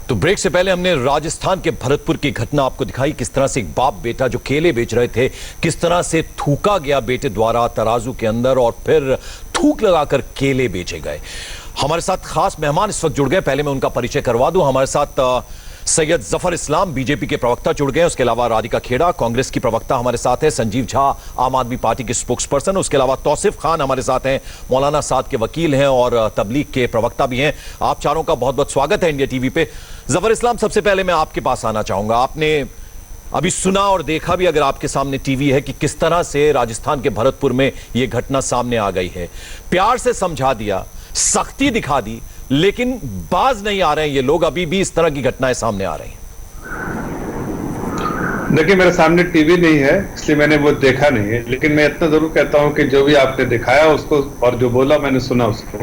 तो ब्रेक से पहले हमने राजस्थान के भरतपुर की घटना आपको दिखाई, किस तरह से एक बाप बेटा जो केले बेच रहे थे, किस तरह से थूका गया बेटे द्वारा तराजू के अंदर और फिर थूक लगाकर केले बेचे गए। हमारे साथ खास मेहमान इस वक्त जुड़ गए, पहले मैं उनका परिचय करवा दूं। हमारे साथ सैयद जफर इस्लाम बीजेपी के प्रवक्ता जुड़ गए, उसके अलावा राधिका खेड़ा कांग्रेस की प्रवक्ता हमारे साथ है, संजीव झा आम आदमी पार्टी के स्पोक्स पर्सन, उसके अलावा तौसिफ खान हमारे साथ हैं, मौलाना साद के वकील हैं और तबलीग के प्रवक्ता भी हैं। आप चारों का बहुत बहुत स्वागत है इंडिया टीवी पे। जफर इस्लाम, सबसे पहले मैं आपके पास आना चाहूंगा। आपने अभी सुना और देखा भी, अगर आपके सामने टीवी है, कि किस तरह से राजस्थान के भरतपुर में यह घटना सामने आ गई है। प्यार से समझा दिया, सख्ती दिखा दी, लेकिन बाज नहीं आ रहे हैं ये लोग, अभी भी इस तरह की घटनाएं सामने आ रही हैं। देखिए, मेरे सामने टीवी नहीं है इसलिए मैंने वो देखा नहीं है, लेकिन मैं इतना जरूर कहता हूं कि जो भी आपने दिखाया उसको और जो बोला मैंने सुना उसको,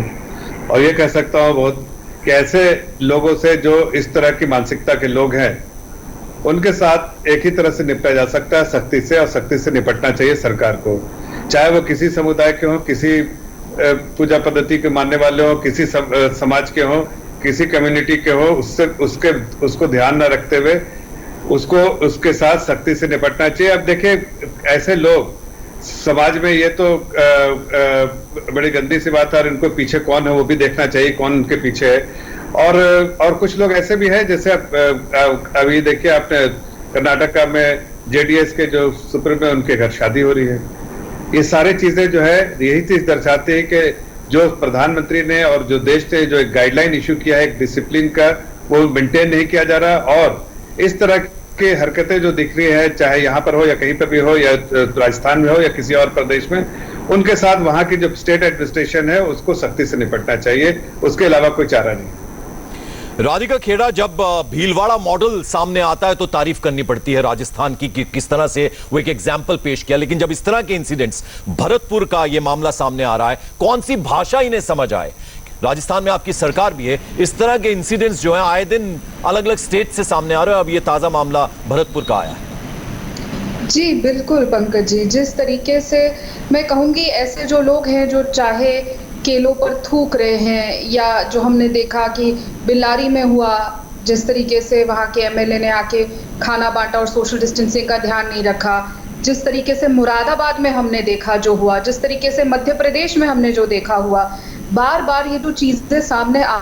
और ये कह सकता हूं बहुत कि ऐसे लोगों से जो इस तरह की मानसिकता के लोग हैं उनके साथ एक ही तरह से निपटा जा सकता है, सख्ती से, और सख्ती से निपटना चाहिए सरकार को, चाहे वो किसी समुदाय के हो, किसी पूजा पद्धति के मानने वाले हो, किसी समाज के हो, किसी कम्युनिटी के हो, उसको ध्यान न रखते हुए उसके साथ सख्ती से निपटना चाहिए। अब देखिए, ऐसे लोग समाज में, ये तो बड़ी गंदी सी बात है, और इनको पीछे कौन है वो भी देखना चाहिए, कौन उनके पीछे है। और कुछ लोग ऐसे भी हैं, जैसे अभी देखिए आपने कर्नाटका में जेडीएस के जो सुप्रीमो, उनके घर शादी हो रही है। ये सारी चीजें जो है यही चीज दर्शाती है कि जो प्रधानमंत्री ने और जो देश ने जो एक गाइडलाइन इशू किया है एक डिसिप्लिन का, वो मेंटेन नहीं किया जा रहा, और इस तरह की हरकतें जो दिख रही है, चाहे यहाँ पर हो या कहीं पर भी हो, या राजस्थान में हो या किसी और प्रदेश में, उनके साथ वहां की जो स्टेट एडमिनिस्ट्रेशन है उसको सख्ती से निपटना चाहिए, उसके अलावा कोई चारा नहीं। राधिका खेड़ा, जब भीलवाड़ा मॉडल सामने आता है तो तारीफ करनी पड़ती है राजस्थान की कि किस तरह से वो एक एग्जाम्पल पेश किया, लेकिन जब इस तरह के इंसिडेंट्स, भरतपुर का ये मामला सामने आ रहा है, कौन सी भाषा इन्हें समझ आए? राजस्थान में आपकी सरकार भी है, इस तरह के इंसिडेंट्स जो हैं आए दिन अलग अलग स्टेट से सामने आ रहे हैं। अब ये ताजा मामला भरतपुर का आया है। जी बिल्कुल पंकज जी, जिस तरीके से मैं कहूंगी, ऐसे जो लोग हैं जो चाहे केलों पर थूक रहे हैं, या जो हमने देखा कि बिल्लारी में हुआ, जिस तरीके से वहाँ के एमएलए ने आके खाना बांटा और सोशल डिस्टेंसिंग का ध्यान नहीं रखा, जिस तरीके से मुरादाबाद में हमने देखा जो हुआ, जिस तरीके से मध्य प्रदेश में हमने जो देखा हुआ, बार बार ये जो चीजें सामने आ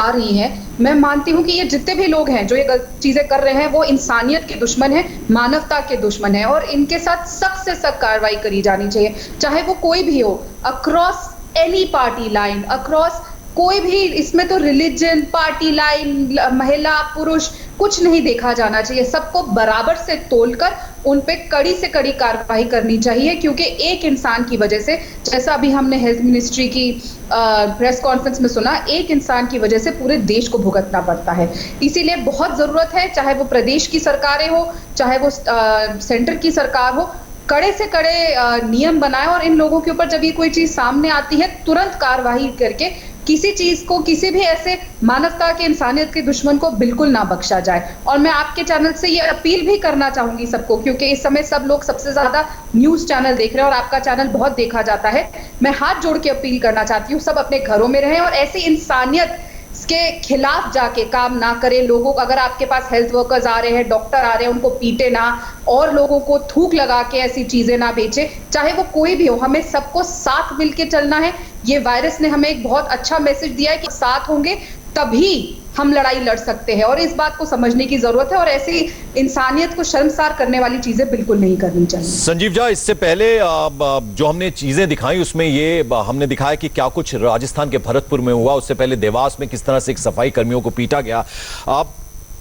रही हैं, मैं मानती हूँ कि ये जितने भी लोग हैं जो ये गलत चीजें कर रहे हैं वो इंसानियत के दुश्मन हैं, मानवता के दुश्मन हैं, और इनके साथ सख्त से सख्त कार्रवाई करी जानी चाहिए, चाहे वो कोई भी हो, across any party line, across कोई भी, इसमें तो रिलीजन, पार्टी लाइन, महिला पुरुष कुछ नहीं देखा जाना चाहिए, सबको बराबर से तोलकर उन पे कड़ी से कड़ी कार्रवाई करनी चाहिए, क्योंकि एक इंसान की वजह से, जैसा अभी हमने हेल्थ मिनिस्ट्री की प्रेस कॉन्फ्रेंस में सुना, एक इंसान की वजह से पूरे देश को भुगतना पड़ता है। इसीलिए बहुत जरूरत है, चाहे वो प्रदेश की सरकारें हो, चाहे वो सेंटर की सरकार हो, कड़े से कड़े नियम बनाए, और इन लोगों के ऊपर जब ये कोई चीज सामने आती है तुरंत कार्रवाई करके किसी चीज को, किसी भी ऐसे मानवता के, इंसानियत के दुश्मन को बिल्कुल ना बख्शा जाए। और मैं आपके चैनल से ये अपील भी करना चाहूंगी सबको, क्योंकि इस समय सब लोग सबसे ज्यादा न्यूज चैनल देख रहे हैं और आपका चैनल बहुत देखा जाता है। मैं हाथ जोड़ के अपील करना चाहती हूँ, सब अपने घरों में रहें और ऐसी इंसानियत के खिलाफ जाके काम ना करें। लोगों को, अगर आपके पास हेल्थ वर्कर्स आ रहे हैं, डॉक्टर आ रहे हैं, उनको पीटे ना, और लोगों को थूक लगा के ऐसी चीजें ना बेचे, चाहे वो कोई भी हो। हमें सबको साथ मिलके चलना है। ये वायरस ने हमें एक बहुत अच्छा मैसेज दिया है कि साथ होंगे तभी हम लड़ाई लड़ सकते हैं, और इस बात को समझने की जरूरत है, और ऐसी इंसानियत को शर्मसार करने वाली चीजें बिल्कुल नहीं करनी चाहिए। संजीव झा, इससे पहले जो हमने चीजें दिखाई उसमें ये हमने दिखाया कि क्या कुछ राजस्थान के भरतपुर में हुआ, उससे पहले देवास में किस तरह से एक सफाई कर्मियों को पीटा गया।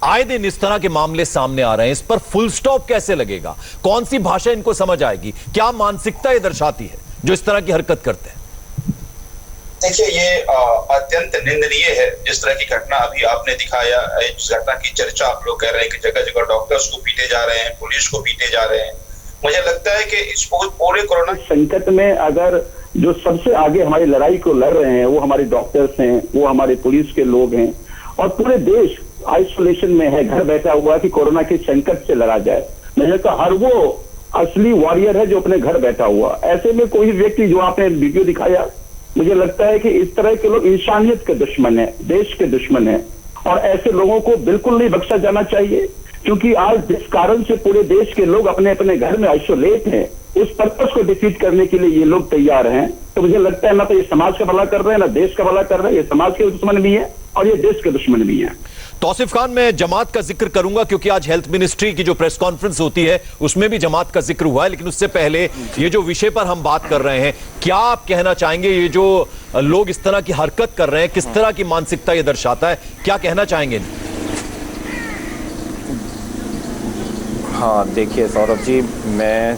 आए दिन इस तरह के मामले सामने आ रहे हैं, इस पर फुल स्टॉप कैसे लगेगा? कौन सी भाषा इनको समझ आएगी? क्या मानसिकता ये दर्शाती है जो इस तरह की हरकत करते हैं? देखिए, ये अत्यंत निंदनीय है जिस तरह की घटना अभी आपने दिखाया। इस घटना की चर्चा आप लोग कर रहे हैं कि जगह जगह डॉक्टर्स को पीटे जा रहे हैं, पुलिस को पीटे जा रहे हैं। मुझे लगता है कि इस पूरे कोरोना संकट में अगर जो सबसे आगे हमारी लड़ाई को लड़ रहे हैं वो हमारे डॉक्टर्स हैं, वो हमारे पुलिस के लोग हैं, और पूरे देश आइसोलेशन में है, घर बैठा हुआ कि कोरोना के संकट से लड़ा जाए। मुझे तो हर वो असली वॉरियर है जो अपने घर बैठा हुआ। ऐसे में कोई व्यक्ति, जो आपने वीडियो दिखाया, मुझे लगता है कि इस तरह के लोग इंसानियत के दुश्मन है, देश के दुश्मन है, और ऐसे लोगों को बिल्कुल नहीं बख्शा जाना चाहिए, क्योंकि आज जिस कारण से पूरे देश के लोग अपने अपने घर में आइसोलेट हैं, उस पर्पस को डिफीट करने के लिए ये लोग तैयार हैं। तो मुझे लगता है ना तो ये समाज का भला कर रहे हैं, ना देश का भला कर रहे हैं। ये समाज के दुश्मन भी है और ये देश के दुश्मन भी है। तौसीफ खान, मैं जमात का जिक्र करूंगा क्योंकि आज हेल्थ मिनिस्ट्री की जो प्रेस कॉन्फ्रेंस होती है उसमें भी जमात का जिक्र हुआ है, लेकिन उससे पहले ये जो विषय पर हम बात कर रहे हैं, क्या आप कहना चाहेंगे ये जो लोग इस तरह की हरकत कर रहे हैं, किस तरह की मानसिकता ये दर्शाता है, क्या कहना चाहेंगे? हाँ, देखिए सौरभ जी, मैं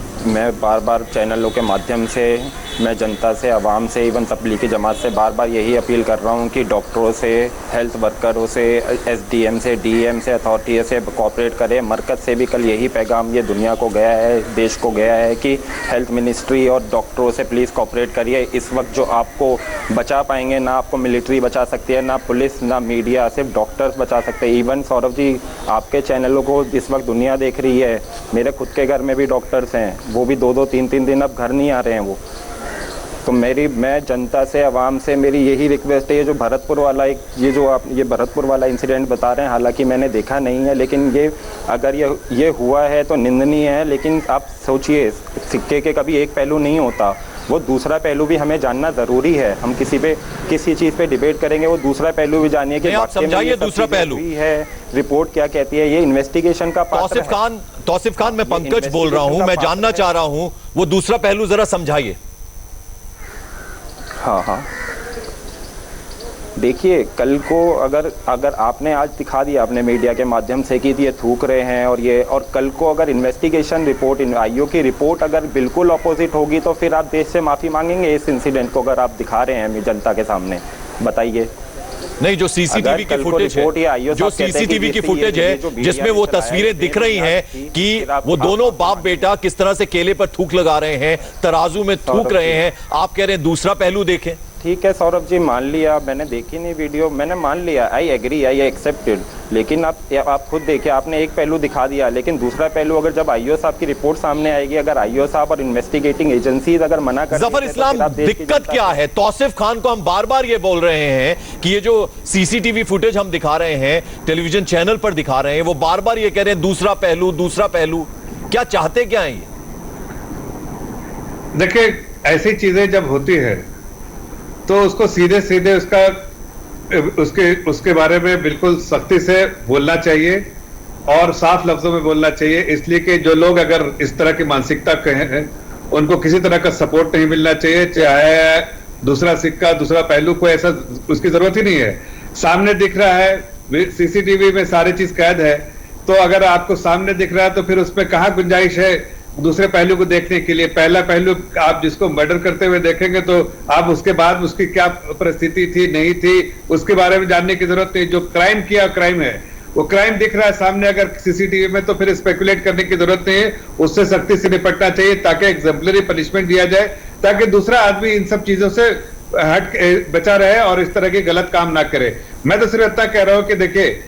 बार बार चैनलों के माध्यम से मैं जनता से, आवाम से, इवन तबलीगी जमात से बार बार यही अपील कर रहा हूँ कि डॉक्टरों से, हेल्थ वर्करों से, एसडीएम से, डीएम से, अथॉरिटी से कोऑपरेट करें। मरकज़ से भी कल यही पैगाम ये दुनिया को गया है, देश को गया है कि हेल्थ मिनिस्ट्री और डॉक्टरों से प्लीज़ कोऑपरेट करिए। इस वक्त जो आपको बचा पाएंगे, ना आपको मिलिट्री बचा सकती है, ना पुलिस, ना मीडिया, सिर्फ डॉक्टर्स बचा सकते हैं। इवन सौरभ जी, आपके चैनलों को इस वक्त दुनिया देख रही है। मेरे खुद के घर में भी डॉक्टर्स हैं, वो भी 2-2, 3-3 दिन अब घर नहीं आ रहे हैं वो। तो मैं जनता से, आवाम से मेरी यही रिक्वेस्ट है, ये जो भरतपुर वाला ये भरतपुर वाला इंसिडेंट बता रहे हैं, हालांकि मैंने देखा नहीं है, लेकिन अगर ये हुआ है तो निंदनीय है। लेकिन आप सोचिए, सिक्के के कभी एक पहलू नहीं होता, वो दूसरा पहलू भी हमें जानना ज़रूरी है। हम किसी चीज़ पे डिबेट करेंगे, वो दूसरा पहलू भी जानिए कि आप समझाइए दूसरा पहलू है, रिपोर्ट क्या कहती है, ये इन्वेस्टिगेशन का पात्र है। तौसीफ खान, मैं पंकज बोल रहा हूं, मैं जानना चाह रहा हूं वो दूसरा पहलू जरा समझाइए। हाँ, देखिए, कल को अगर आपने आज दिखा दिया अपने मीडिया के माध्यम से कि ये थूक रहे हैं और कल को अगर इन्वेस्टिगेशन रिपोर्ट, आईओ की रिपोर्ट अगर बिल्कुल अपोजिट होगी तो फिर आप देश से माफ़ी मांगेंगे इस इंसिडेंट को अगर आप दिखा रहे हैं जनता के सामने? बताइए। नहीं, जो सीसीटीवी की फुटेज है, जो सीसीटीवी की फुटेज है जिसमें वो तस्वीरें दिख रही हैं कि वो दोनों बाप बेटा किस तरह से केले पर थूक लगा रहे हैं, तराजू में थूक रहे हैं, आप कह रहे हैं दूसरा पहलू देखें। ठीक है सौरभ जी, मान लिया, मैंने देखी नहीं वीडियो, मैंने मान लिया, आई एग्री, आई एक्सेप्टेड। लेकिन आप खुद देखिए, आपने एक पहलू दिखा दिया, लेकिन दूसरा पहलू अगर जब आईओ साहब की रिपोर्ट सामने आएगी, अगर आईओ साहब और इन्वेस्टिगेटिंग एजेंसीज अगर मना कर, जफर इस्लाम, दिक्कत क्या है? तौसीफ खान को हम बार बार ये बोल रहे हैं कि ये जो सीसीटीवी फुटेज हम दिखा रहे हैं, टेलीविजन चैनल पर दिखा रहे हैं, वो बार बार ये कह रहे हैं दूसरा पहलू, दूसरा पहलू। क्या चाहते क्या है ये? देखिए, ऐसी चीजें जब होती है तो उसको सीधे सीधे उसके बारे में बिल्कुल सख्ती से बोलना चाहिए और साफ लफ्जों में बोलना चाहिए, इसलिए कि जो लोग अगर इस तरह की मानसिकता के हैं उनको किसी तरह का सपोर्ट नहीं मिलना चाहिए। चाहे दूसरा सिक्का, दूसरा पहलू, कोई ऐसा उसकी जरूरत ही नहीं है। सामने दिख रहा है, सीसीटीवी में सारी चीज कैद है, तो अगर आपको सामने दिख रहा है तो फिर उसमें कहाँ गुंजाइश है दूसरे पहलू को देखने के लिए? पहला पहलू आप जिसको मर्डर करते हुए देखेंगे तो आप उसके बाद उसकी क्या परिस्थिति थी, नहीं थी, उसके बारे में जानने की जरूरत नहीं। जो क्राइम किया, क्राइम है, वो क्राइम दिख रहा है सामने अगर सीसीटीवी में, तो फिर स्पेकुलेट करने की जरूरत नहीं है। उससे सख्ती से निपटना चाहिए ताकि एग्जाम्पलरी पनिशमेंट दिया जाए, ताकि दूसरा आदमी इन सब चीजों से हट बचा रहे और इस तरह के गलत काम ना करे। मैं तो सिर्फ इतना कह रहा हूं कि देखिए,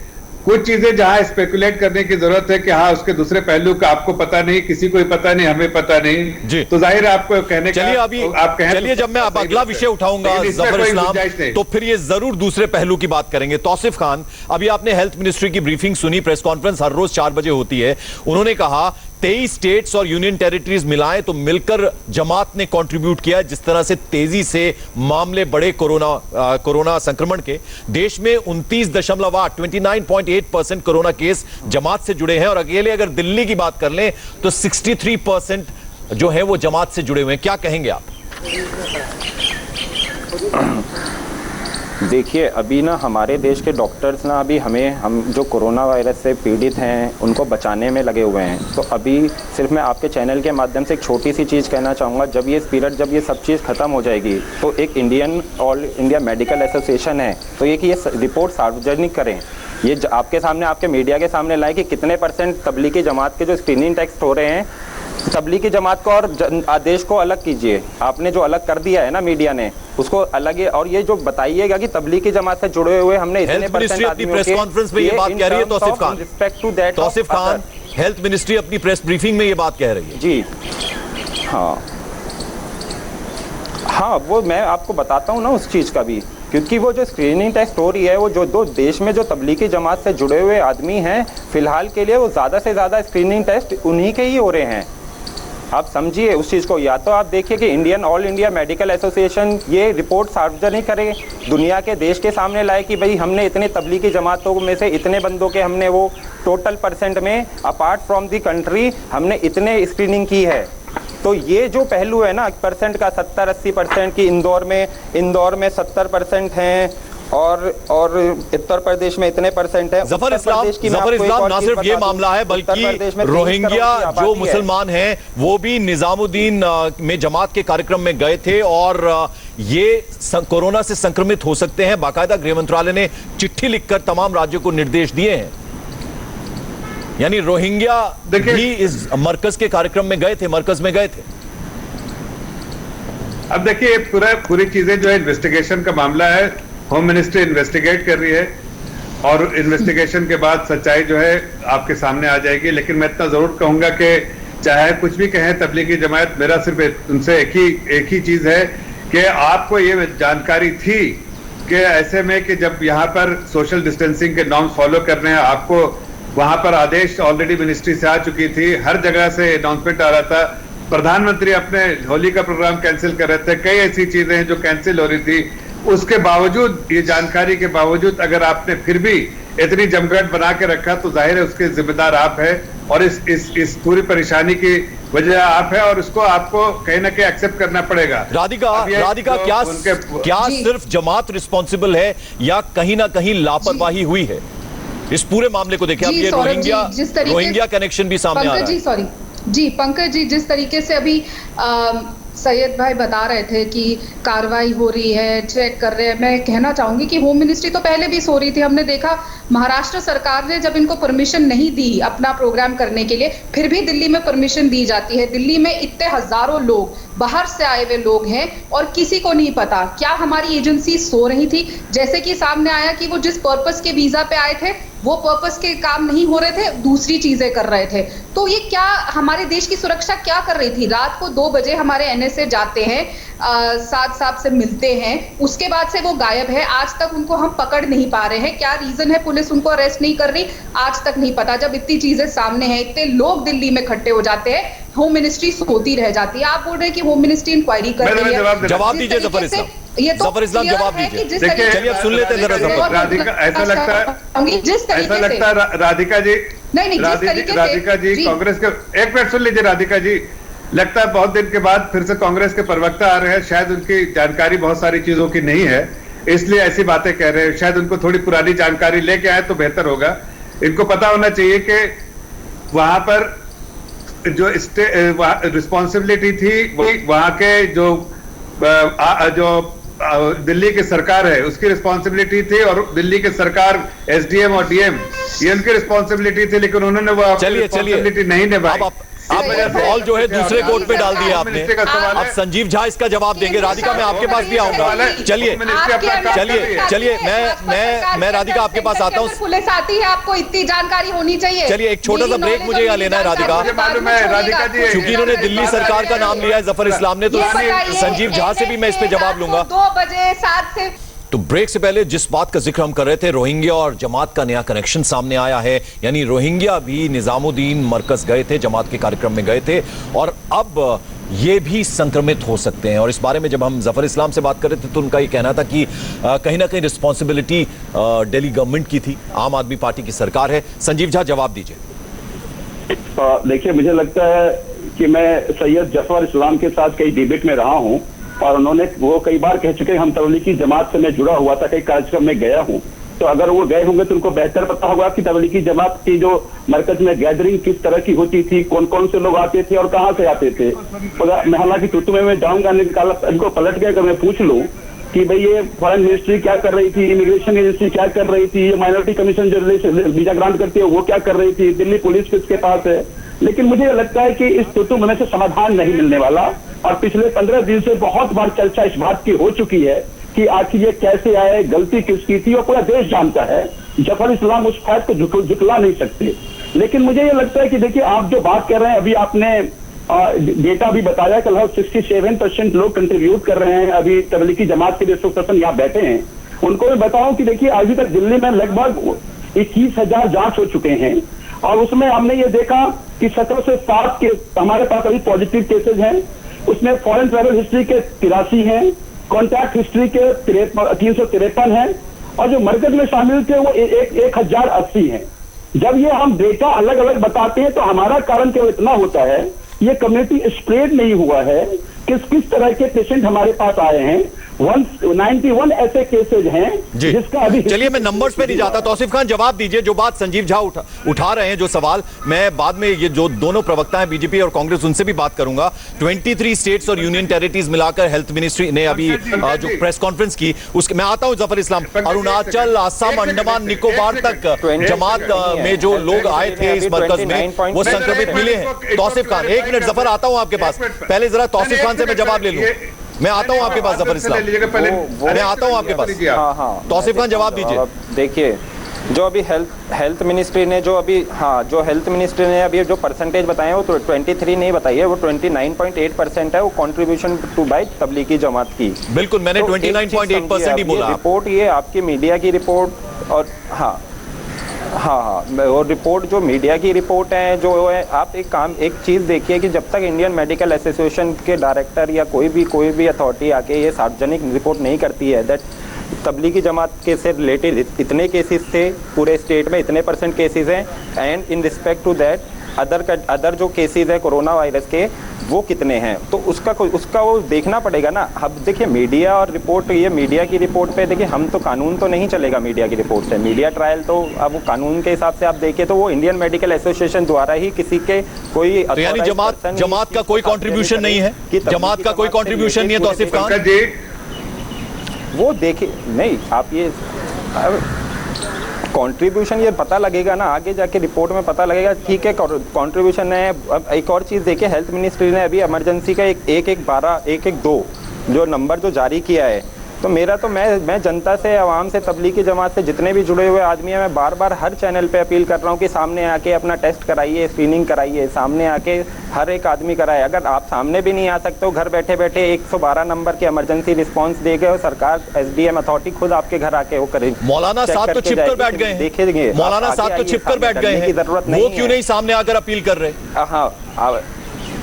कुछ चीजें जहां स्पेकुलेट करने की जरूरत है कि हाँ उसके दूसरे पहलू का आपको पता नहीं, किसी को पता नहीं, हमें पता नहीं, तो जाहिर है आपको कहने चलिए का, अभी आप कहें, चलिए जब मैं अब अगला विषय उठाऊंगा जफर इस्लाम, तो फिर ये जरूर दूसरे पहलू की बात करेंगे। तौसीफ खान, अभी आपने हेल्थ मिनिस्ट्री की ब्रीफिंग सुनी, प्रेस कॉन्फ्रेंस हर रोज 4 बजे होती है। उन्होंने कहा 23 स्टेट्स और यूनियन टेरिटरीज मिलाएं तो मिलकर जमात ने कंट्रीब्यूट किया। जिस तरह से तेजी से मामले बढ़े कोरोना संक्रमण के, देश में 29.8% कोरोना केस जमात से जुड़े हैं और अकेले अगर दिल्ली की बात कर लें तो 63% जो है वो जमात से जुड़े हुए हैं। क्या कहेंगे आप? देखिए, अभी ना हमारे देश के डॉक्टर्स ना अभी हम जो कोरोना वायरस से पीड़ित हैं उनको बचाने में लगे हुए हैं। तो अभी सिर्फ मैं आपके चैनल के माध्यम से एक छोटी सी चीज़ कहना चाहूँगा, जब ये सब चीज़ ख़त्म हो जाएगी तो एक ऑल इंडिया मेडिकल एसोसिएशन है, तो ये रिपोर्ट सार्वजनिक करें, ये आपके सामने, आपके मीडिया के सामने लाएं कि कितने % तबलीगी जमात के जो स्क्रीनिंग टेस्ट हो रहे हैं, तबलीगी जमात को और देश को अलग कीजिए। आपने जो अलग कर दिया है ना मीडिया ने, उसको अलग है, और ये जो बताइएगा कि तबलीगी जमात से जुड़े हुए हमने इतने % अपनी प्रेस कॉन्फ्रेंस में ये बात कह रही है। तौसीफ खान, तौसीफ खान, हेल्थ मिनिस्ट्री अपनी प्रेस ब्रीफिंग में ये बात कह रही है। जी हाँ, हाँ, वो मैं आपको बताता हूँ ना उस चीज़ का भी, क्योंकि वो जो स्क्रीनिंग टेस्ट हो रही है वो जो दो देश में जो तबलीगी जमात से जुड़े हुए आदमी हैं फिलहाल के लिए वो ज़्यादा से ज़्यादा स्क्रीनिंग टेस्ट उन्हीं के ही हो रहे हैं। आप समझिए उस चीज़ को। या तो आप देखिए कि ऑल इंडिया मेडिकल एसोसिएशन ये रिपोर्ट सार्वजनिक करे, दुनिया के देश के सामने लाए कि भाई हमने इतने तबलीगी जमातों में से इतने बंदों के हमने वो टोटल परसेंट में अपार्ट फ्रॉम दी कंट्री हमने इतने स्क्रीनिंग की है। तो ये जो पहलू है ना परसेंट का 70-80% की इंदौर में 70% हैं और उत्तर प्रदेश में इतने परसेंट है। जफर इस्लाम ना सिर्फ ये मामला है बल्कि रोहिंग्या जो मुसलमान हैं वो भी निजामुद्दीन में जमात के कार्यक्रम में गए थे और ये कोरोना से संक्रमित हो सकते हैं। बाकायदा गृह मंत्रालय ने चिट्ठी लिखकर तमाम राज्यों को निर्देश दिए हैं। यानी रोहिंग्या भी इस मरकज के कार्यक्रम में गए थे, मरकज में गए थे। अब देखिए पूरी चीजें जो है इन्वेस्टिगेशन का मामला है, होम मिनिस्ट्री इन्वेस्टिगेट कर रही है और इन्वेस्टिगेशन के बाद सच्चाई जो है आपके सामने आ जाएगी। लेकिन मैं इतना जरूर कहूंगा कि चाहे कुछ भी कहें तबलीगी जमात, मेरा सिर्फ उनसे एक ही चीज है कि आपको ये जानकारी थी कि ऐसे में कि जब यहाँ पर सोशल डिस्टेंसिंग के नॉर्म्स फॉलो करने हैं, आपको वहां पर आदेश ऑलरेडी मिनिस्ट्री से आ चुकी थी, हर जगह से अनाउंसमेंट आ रहा था, प्रधानमंत्री अपने होली का प्रोग्राम कैंसिल कर रहे थे, कई ऐसी चीजें हैं जो कैंसिल हो रही थी। उसके बावजूद, ये जानकारी के बावजूद अगर आपने फिर भी इतनी जमघट बना के रखा तो जाहिर है उसके जिम्मेदार आप है और इस पूरी परेशानी की वजह आप है और उसको आपको कहीं ना कहीं एक्सेप्ट करना पड़ेगा। राधिका क्या सिर्फ जमात रिस्पॉन्सिबल है या कहीं ना कहीं लापरवाही हुई है? इस पूरे मामले को देखिए, अब ये रोहिंग्या कनेक्शन भी सामने आ रहा है। जी पंकज जी, जिस तरीके से अभी सैयद भाई बता रहे थे कि कार्रवाई हो रही है, चेक कर रहे हैं, मैं कहना चाहूंगी कि होम मिनिस्ट्री तो पहले भी सो रही थी। हमने देखा महाराष्ट्र सरकार ने जब इनको परमिशन नहीं दी अपना प्रोग्राम करने के लिए, फिर भी दिल्ली में परमिशन दी जाती है। दिल्ली में इतने हजारों लोग, बाहर से आए हुए लोग हैं और किसी को नहीं पता। क्या हमारी एजेंसी सो रही थी? जैसे कि सामने आया कि वो जिस पर्पस के वीजा पे आए थे वो पर्पस के काम नहीं हो रहे थे, दूसरी चीजें कर रहे थे। तो ये क्या हमारे देश की सुरक्षा क्या कर रही थी? रात को 2 बजे हमारे एनएसए जाते हैं, साथ साहब से मिलते हैं, उसके बाद से वो गायब है। आज तक उनको हम पकड़ नहीं पा रहे हैं। क्या रीजन है पुलिस उनको अरेस्ट नहीं कर रही? आज तक नहीं पता। जब इतनी चीजें सामने हैं, इतने लोग दिल्ली में इकट्ठे हो जाते हैं, होम मिनिस्ट्री सोती रह जाती है। आप बोल रहे हैं कि होम मिनिस्ट्री इंक्वायरी कर रही है। जवाब दीजिए जफर इस्लाम, ये तो जफर इस्लाम जवाब दीजिए। चलिए अब सुन लेते हैं जरा जफर। राधिका, ऐसा लगता है राधिका जी, राधिका जी कांग्रेस के, एक मिनट सुन लीजिए राधिका जी, लगता है बहुत दिन के बाद फिर से कांग्रेस के प्रवक्ता आ रहे हैं, शायद उनकी जानकारी बहुत सारी चीजों की नहीं है इसलिए ऐसी बातें कह रहे हैं। शायद उनको थोड़ी पुरानी जानकारी लेके आए तो बेहतर होगा। इनको पता होना चाहिए कि वहां पर जो रिस्पॉन्सिबिलिटी थी वहां के जो दिल्ली की सरकार है उसकी रिस्पॉन्सिबिलिटी थी और दिल्ली की सरकार एसडीएम और डीएम ये उनकी रिस्पॉन्सिबिलिटी थी, लेकिन उन्होंने वो रिस्पॉन्सिबिलिटी नहीं निभाई। आप बॉल जो है दूसरे कोर्ट पे डाल दिया आपने। अब संजीव झा इसका जवाब देंगे। राधिका मैं आपके पास भी आऊंगा। चलिए मैं राधिका आपके पास आता हूँ। पुलिस आती है, आपको इतनी जानकारी होनी चाहिए। चलिए एक छोटा सा ब्रेक मुझे यहाँ लेना है राधिका, क्योंकि इन्होंने दिल्ली सरकार का नाम लिया है जफर इस्लाम ने, तो संजीव झा से भी मैं इस पे जवाब लूंगा। 2 बजे 7 से तो ब्रेक से पहले जिस बात का जिक्र हम कर रहे थे, रोहिंग्या और जमात का नया कनेक्शन सामने आया है। यानी रोहिंग्या भी निजामुद्दीन मरकज गए थे, जमात के कार्यक्रम में गए थे और अब ये भी संक्रमित हो सकते हैं। और इस बारे में जब हम जफर इस्लाम से बात कर रहे थे तो उनका ये कहना था कि कहीं ना कहीं रिस्पॉन्सिबिलिटी दिल्ली गवर्नमेंट की थी, आम आदमी पार्टी की सरकार है। संजीव झा जवाब दीजिए। देखिए मुझे लगता है कि मैं सैयद जफर इस्लाम के साथ कई डिबेट में रहा हूं और उन्होंने वो कई बार कह चुके हैं हम तबलीगी जमात से मैं जुड़ा हुआ था, कई कार्यक्रम में गया हूं। तो अगर वो गए होंगे तो उनको बेहतर पता होगा कि तबलीगी जमात की जो मरकज में गैदरिंग किस तरह की होती थी, कौन कौन से लोग आते थे और कहाँ से आते थे। मैं हालांकि तुतु में मैं जाऊंगा, इनको पलट के अगर मैं पूछ लूं कि भाई ये फॉरेन मिनिस्ट्री क्या कर रही थी, इमिग्रेशन एजेंसी क्या कर रही थी, ये माइनॉरिटी कमीशन जो वीजा ग्रांट करती है वो क्या कर रही थी, दिल्ली पुलिस किसके पास है। लेकिन मुझे लगता है कि इस तुतु में से समाधान नहीं मिलने वाला और पिछले 15 दिन से बहुत बार चर्चा इस बात की हो चुकी है कि आखिर ये कैसे आए, गलती किसकी थी और पूरा देश जानता है। जफर इस्लाम उस फैक्ट को झुकला नहीं सकते। लेकिन मुझे ये लगता है कि देखिए आप जो बात कर रहे हैं, अभी आपने डेटा भी बताया कि लगभग 67% लोग कंट्रीब्यूट कर रहे हैं। अभी तबलीगी जमात के जो स्पोक्सपर्सन यहाँ बैठे हैं, उनको मैं बताऊं कि देखिए अभी तक दिल्ली में लगभग 21,000 जांच हो चुके हैं, और उसमें हमने ये देखा कि 17 से 7 के हमारे पास अभी पॉजिटिव केसेज हैं। उसमें फॉरेन ट्रैवल हिस्ट्री के 83 हैं, कॉन्टैक्ट हिस्ट्री के 353 हैं, और जो मरकज में शामिल थे वो 1080 हैं। जब ये हम डेटा अलग अलग बताते हैं तो हमारा कारण केवल इतना होता है, ये कम्युनिटी स्प्रेड नहीं हुआ है। किस तरह के पेशेंट हमारे पास आए हैं, 191 ऐसे केसेज हैं जिसका अभी। चलिए, मैं नंबर्स पे नहीं जाता। तौसीफ खान, जवाब दीजिए जो बात संजीव झा उठा रहे हैं, जो सवाल मैं बाद में ये जो दोनों प्रवक्ता हैं बीजेपी और कांग्रेस, उनसे भी बात करूंगा। 23 स्टेट्स और यूनियन टेरिटरीज मिलाकर हेल्थ मिनिस्ट्री ने अभी जो प्रेस कॉन्फ्रेंस की, उसके मैं आता हूं जफर इस्लाम। अरुणाचल, असम, अंडमान निकोबार तक जमात में जो लोग आए थे इस मरकज में, वो संक्रमित मिले हैं। तौसीफ खान, 1 मिनट जफर, आता हूं आपके पास। पहले जरा तौसीफ खान से मैं जवाब ले लूं। मैं आता हूं आपके पास जफर इस्लाम, मैं आता हूं आपके पास। तौसीफ खान, जवाब दीजिए। देखिए, जो अभी हेल्थ मिनिस्ट्री ने जो हेल्थ मिनिस्ट्री ने अभी जो परसेंटेज बताए हैं वो 23 नहीं बताई है, वो 29.8% है, वो contribution to bye Tablighi Jamaat की। बिल्कुल, मैंने 29.8% ही बोला। रिपोर्ट ये आपकी मीडिया की रिपोर्ट, और और रिपोर्ट जो मीडिया की रिपोर्ट है, जो है, आप एक चीज़ देखिए कि जब तक इंडियन मेडिकल एसोसिएशन के डायरेक्टर या कोई भी अथॉरिटी आके ये सार्वजनिक रिपोर्ट नहीं करती है दैट तबलीगी जमात के से रिलेटेड इतने केसेस थे पूरे स्टेट में, इतने % केसेस हैं, and in respect to that other जो केसेस है कोरोना वायरस के वो कितने हैं, तो उसका वो देखना पड़ेगा ना। अब देखिए, मीडिया और रिपोर्ट, ये मीडिया की रिपोर्ट पे देखिए, हम तो कानून तो नहीं चलेगा मीडिया की रिपोर्ट से। मीडिया ट्रायल तो अब वो कानून के हिसाब से आप देखिए तो वो इंडियन मेडिकल एसोसिएशन द्वारा ही किसी के कोई, तो यानी जमात का कोई कंट्रीब्यूशन नहीं है, जमात का कोई कंट्रीब्यूशन नहीं है। तौसीफ खान, वो देखिए, नहीं आप ये कंट्रीब्यूशन ये पता लगेगा ना आगे जाके, रिपोर्ट में पता लगेगा। ठीक है, कंट्रीब्यूशन है। अब एक और चीज़ देखिए, हेल्थ मिनिस्ट्री ने अभी इमरजेंसी का 112 जो नंबर जो जारी किया है, तो मैं जनता से, आवाम से, तबलीगी जमात से जितने भी जुड़े हुए आदमी हैं, मैं बार बार हर चैनल पे अपील कर रहा हूँ कि सामने आके अपना टेस्ट कराइए, स्क्रीनिंग कराइए, सामने आके हर एक आदमी कराए। अगर आप सामने भी नहीं आ सकते हो, घर बैठे बैठे 112 नंबर के इमरजेंसी रिस्पांस देके और सरकार, SDM अथॉरिटी खुद आपके घर आके वो करे। मौलाना साहब तो छिपकर बैठ गए हैं, देखेंगे मौलाना साहब तो छिपकर बैठ गए हैं, वो क्यों नहीं सामने आकर अपील कर रहे? हाँ,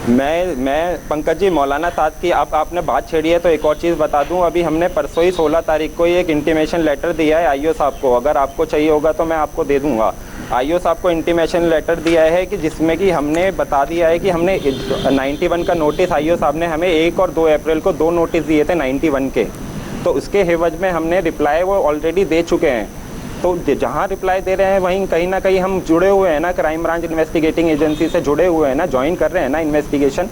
मैं पंकज जी, मौलाना साहब की आपने बात छेड़ी है तो एक और चीज़ बता दूं। अभी हमने परसों ही 16 तारीख को एक इंटीमेशन लेटर दिया है IO साहब को, अगर आपको चाहिए होगा तो मैं आपको दे दूंगा। IO साहब को इंटीमेशन लेटर दिया है कि जिसमें कि हमने बता दिया है कि हमने 91 का नोटिस, IO साहब ने हमें 1 और 2 अप्रैल को 2 नोटिस दिए थे 91 के, तो उसके हेवज में हमने रिप्लाई वो ऑलरेडी दे चुके हैं। तो जहाँ रिप्लाई दे रहे हैं वहीं कहीं ना कहीं हम जुड़े हुए हैं ना, क्राइम ब्रांच इन्वेस्टिगेटिंग एजेंसी से जुड़े हुए हैं ना, ज्वाइन कर रहे हैं ना इन्वेस्टिगेशन।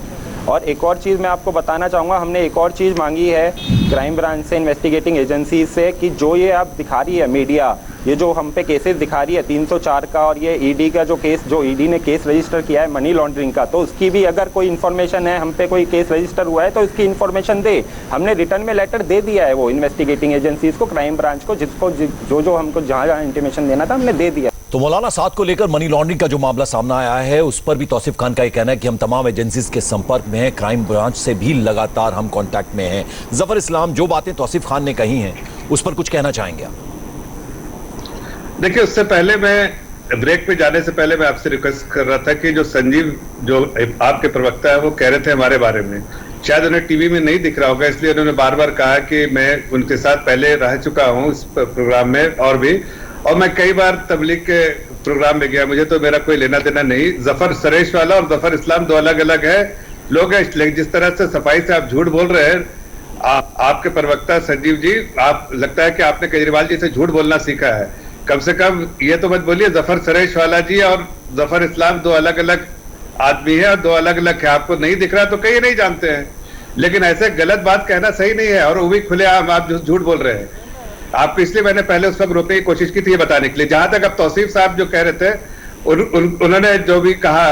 और एक और चीज़ मैं आपको बताना चाहूँगा, हमने एक और चीज़ मांगी है क्राइम ब्रांच से, इन्वेस्टिगेटिंग एजेंसी से, कि जो ये आप दिखा रही है मीडिया, ये जो हम पे केसेस दिखा रही है 304 का, और ये ED का जो केस, जो ED ने केस रजिस्टर किया है मनी लॉन्ड्रिंग का, तो उसकी भी अगर कोई इन्फॉर्मेशन है, हम पे कोई केस रजिस्टर हुआ है तो इसकी इन्फॉर्मेशन दे। हमने रिटर्न में लेटर दे दिया है वो इन्वेस्टिगेटिंग एजेंसीज को, क्राइम ब्रांच को, जिसको जो हमको जहाँ इंटीमेशन देना था हमने दे दिया। तो मौलाना साद को लेकर मनी लॉन्ड्रिंग का जो मामला सामने आया है, उस पर भी तौसीफ खान का ये कहना है कि हम तमाम एजेंसीज के संपर्क में हैं, क्राइम ब्रांच से भी लगातार हम कांटेक्ट में हैं। जफर इस्लाम, जो बातें तौसीफ खान ने कही हैं उस पर कुछ कहना चाहेंगे आप? देखिए, उससे पहले मैं ब्रेक पे जाने से पहले मैं आपसे रिक्वेस्ट कर रहा था कि जो संजीव, जो आपके प्रवक्ता है, वो कह रहे थे हमारे बारे में, शायद उन्हें टीवी में नहीं दिख रहा होगा, इसलिए उन्होंने बार बार कहा कि मैं उनके साथ पहले रह चुका हूं इस प्रोग्राम में, और मैं कई बार तबलीग के प्रोग्राम में गया, मुझे तो मेरा कोई लेना देना नहीं। जफर सरेश वाला और जफर इस्लाम दो अलग अलग है लोग हैं। इसलिए जिस तरह से सफाई से आप झूठ बोल रहे हैं, आपके प्रवक्ता संजीव जी, आप लगता है कि आपने केजरीवाल जी से झूठ बोलना सीखा है। कम से कम ये तो मत बोलिए जफर सरेश वाला जी और जफर इस्लाम दो अलग अलग आदमी है और दो अलग अलग है। आपको नहीं दिख रहा तो कहीं नहीं जानते हैं, लेकिन ऐसे गलत बात कहना सही नहीं है, और वो भी खुलेआम आप झूठ बोल रहे हैं। आपको इसलिए मैंने पहले उस वक्त रोकने की कोशिश की थी ये बताने के लिए। जहां तक अब तौसीफ साहब जो कह रहे थे, उन्होंने जो भी कहा,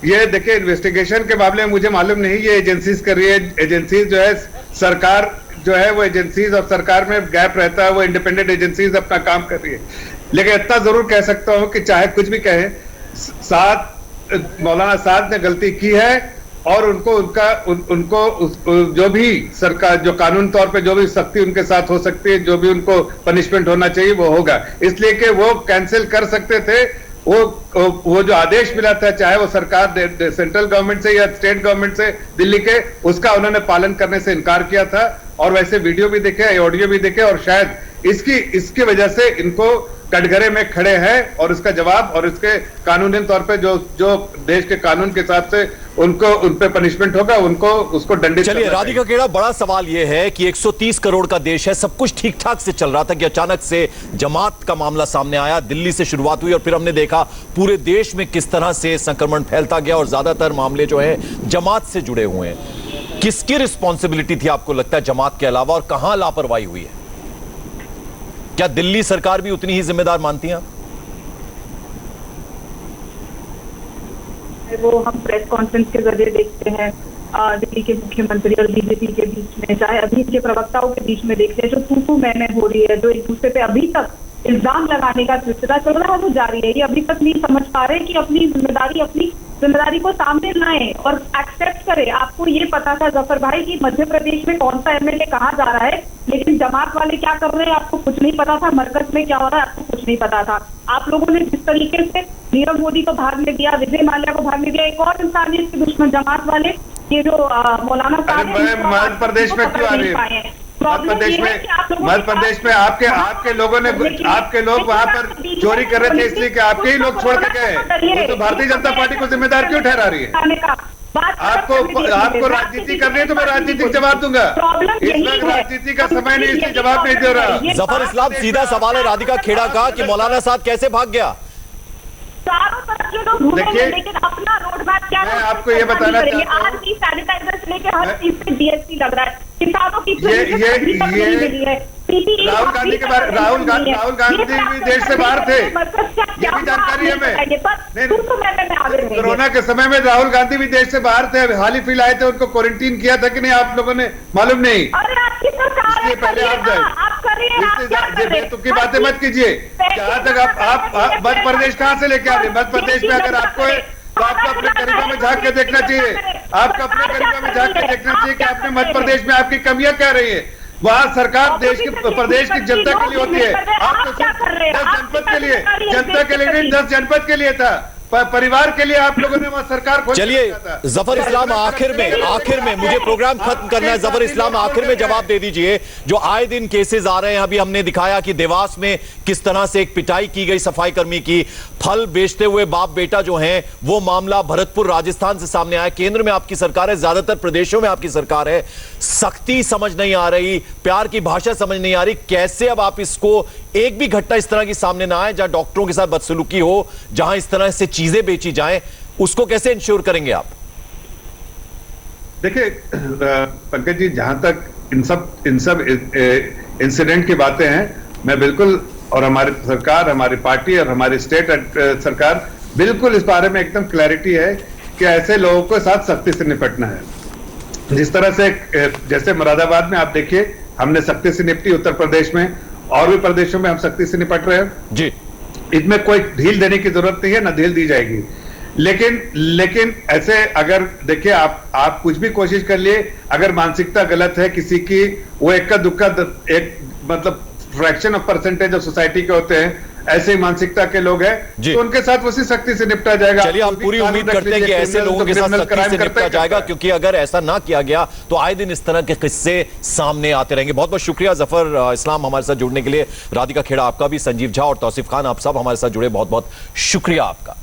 ये देखिए इन्वेस्टिगेशन के मामले में मुझे मालूम नहीं ये एजेंसीज कर रही है। एजेंसीज जो है, सरकार जो है वो एजेंसीज और सरकार में गैप रहता है, वो इंडिपेंडेंट एजेंसीज अपना काम कर रही है। लेकिन इतना जरूर कह सकता हूं कि चाहे कुछ भी कहें, मौलाना साद ने गलती की है और उनको जो भी सरकार, जो कानून तौर पे जो भी सख्ती उनके साथ हो सकती है, जो भी उनको पनिशमेंट होना चाहिए वो होगा, इसलिए कि वो कैंसिल कर सकते थे। वो जो आदेश मिला था, चाहे वो सरकार सेंट्रल गवर्नमेंट से या स्टेट गवर्नमेंट से दिल्ली के, उसका उन्होंने पालन करने से इनकार किया था। और वैसे वीडियो भी देखे, ऑडियो भी देखे, और शायद इसकी वजह से इनको कटघरे में खड़े हैं। और इसका जवाब और इसके कानूनी तौर पे जो देश के कानून के हिसाब से उन पे पनिशमेंट होगा, उसको दंडित। चलिए राधिका खेड़ा, बड़ा सवाल यह है कि 130 करोड़ का देश है, सब कुछ ठीक ठाक से चल रहा था कि अचानक से जमात का मामला सामने आया, दिल्ली से शुरुआत हुई और फिर हमने देखा पूरे देश में किस तरह से संक्रमण फैलता गया और ज्यादातर मामले जो है जमात से जुड़े हुए हैं। किसकी रिस्पॉन्सिबिलिटी थी आपको लगता है जमात के अलावा, और कहां लापरवाही हुई है? क्या दिल्ली सरकार भी उतनी ही जिम्मेदार मानती हैं? वो हम प्रेस कॉन्फ्रेंस के जरिए देखते हैं दिल्ली के मुख्यमंत्री और बीजेपी के बीच में, चाहे अभी के प्रवक्ताओं के बीच में देखते हैं, जो तू मैं हो रही है, जो एक दूसरे पे अभी तक इल्जाम लगाने का सिलसिला चल रहा है, वो जारी है। ये अभी तक नहीं समझ पा रहे कि अपनी जिम्मेदारी को सामने लाएं और एक्सेप्ट करें। आपको ये पता था जफर भाई कि मध्य प्रदेश में कौन सा एमएलए कहाँ जा रहा है, लेकिन जमात वाले क्या कर रहे हैं आपको कुछ नहीं पता था। मरकज में क्या हो रहा है आपको कुछ नहीं पता था। आप लोगों ने जिस तरीके से नीरव मोदी को भागने दिया, विजय माल्या को भागने दिया, एक और इंसानियत के दुश्मन जमात वाले, ये जो मौलाना साहब मध्य प्रदेश में क्यों आ रही है? मध्य प्रदेश में आपके लोगों ने, आपके लोग वहां पर चोरी कर रहे थे, इसलिए कि आपके ही लोग छोड़ के गए। तो भारतीय जनता पार्टी को जिम्मेदार क्यों ठहरा रही है? आपको राजनीति करनी है तो मैं राजनीतिक जवाब दूंगा। इस वक्त राजनीति का समय नहीं, इसलिए जवाब नहीं दे रहा। जफर इस्लाम, सीधा सवाल है राधिका खेड़ा का कि मौलाना साहब कैसे भाग गया? चारों तरफ जो लोग घूमे हैं, लेकिन अपना रोड मैप क्या है? मैं आपको ये बताना चाहता हूं, आज भी सैनिटाइजर से लेकर हर चीज पे जीएसटी लग रहा है। किसानों की राहुल गांधी के बारे, राहुल गांधी भी देश से बाहर थे, ये भी जानकारी है। मैं कोरोना के समय में राहुल गांधी भी देश से बाहर थे, हाल ही फिलहाल आए थे, उनको क्वारंटीन किया था कि नहीं आप लोगों ने मालूम नहीं? इसलिए पहले आप जाए, बेतुकी बातें मत कीजिए। जहां तक आप मध्य प्रदेश कहां से लेके आ रहे हैं? मध्य प्रदेश में अगर आपको है तो आपको अपने गरीबों में झांक के देखना चाहिए। आपको अपने गरीबों में झांक के देखना चाहिए कि आपने मध्य प्रदेश में आपकी कमियां क्या रही है। वहां सरकार देश की, प्रदेश की जनता के लिए होती है। आप तो 10 जनपद के लिए, जनता के लिए नहीं, 10 जनपद के लिए था, परिवार के लिए आप लोगों ने वहां सरकार खोल। चलिए जफर इस्लाम, आखिर में मुझे प्रोग्राम खत्म करना है। जफर इस्लाम, आखिर में जवाब दे दीजिए, जो आए दिन केसेस आ रहे हैं, अभी हमने दिखाया कि देवास में किस तरह से एक पिटाई की गई सफाई कर्मी की, फल बेचते हुए बाप बेटा जो हैं, वो मामला भरतपुर राजस्थान से सामने आया। केंद्र में आपकी सरकार है, ज्यादातर प्रदेशों में आपकी सरकार है, सख्ती समझ नहीं आ रही, प्यार की भाषा समझ नहीं आ रही। कैसे अब आप इसको, एक भी घटना इस तरह की सामने ना आए जहां डॉक्टरों के साथ बदसलूकी हो, जहां इस तरह से चीजें बेची जाएं, उसको कैसे इंश्योर करेंगे आप? देखिए पंकज जी, जहां तक इन सब इंसिडेंट की बातें हैं, मैं बिल्कुल, और हमारी सरकार, हमारी पार्टी और हमारी स्टेट सरकार बिल्कुल इस बारे में एकदम क्लैरिटी है कि ऐसे लोगों को साथ सख्ती से निपटना है। जिस तरह से जैसे मुरादाबाद में आप देखिए, हमने सख्ती से निपटी, उत्तर प्रदेश में और भी प्रदेशों में हम सख्ती से निपट रहे हैं जी। इसमें कोई ढील देने की जरूरत नहीं है, ना ढील दी जाएगी। लेकिन ऐसे अगर देखिए, आप कुछ भी कोशिश कर लिए, अगर मानसिकता गलत है किसी की, वो इक्का दुक्का एक मतलब fraction of percentage of society के होते हैं, ऐसे ही मानसिकता के लोग हैं, तो उनके साथ उसी सख्ती से निपटा जाएगा। चलिए, हम पूरी उम्मीद करते हैं कि ऐसे लोगों के साथ सख्ती से निपटा जाएगा, क्योंकि अगर ऐसा ना किया गया तो आए दिन इस तरह के किस्से सामने आते रहेंगे। बहुत बहुत शुक्रिया जफर इस्लाम हमारे साथ जुड़ने के लिए। राधिका खेड़ा आपका भी, संजीव झा और तौसीफ खान, आप सब हमारे साथ जुड़े, बहुत बहुत शुक्रिया आपका।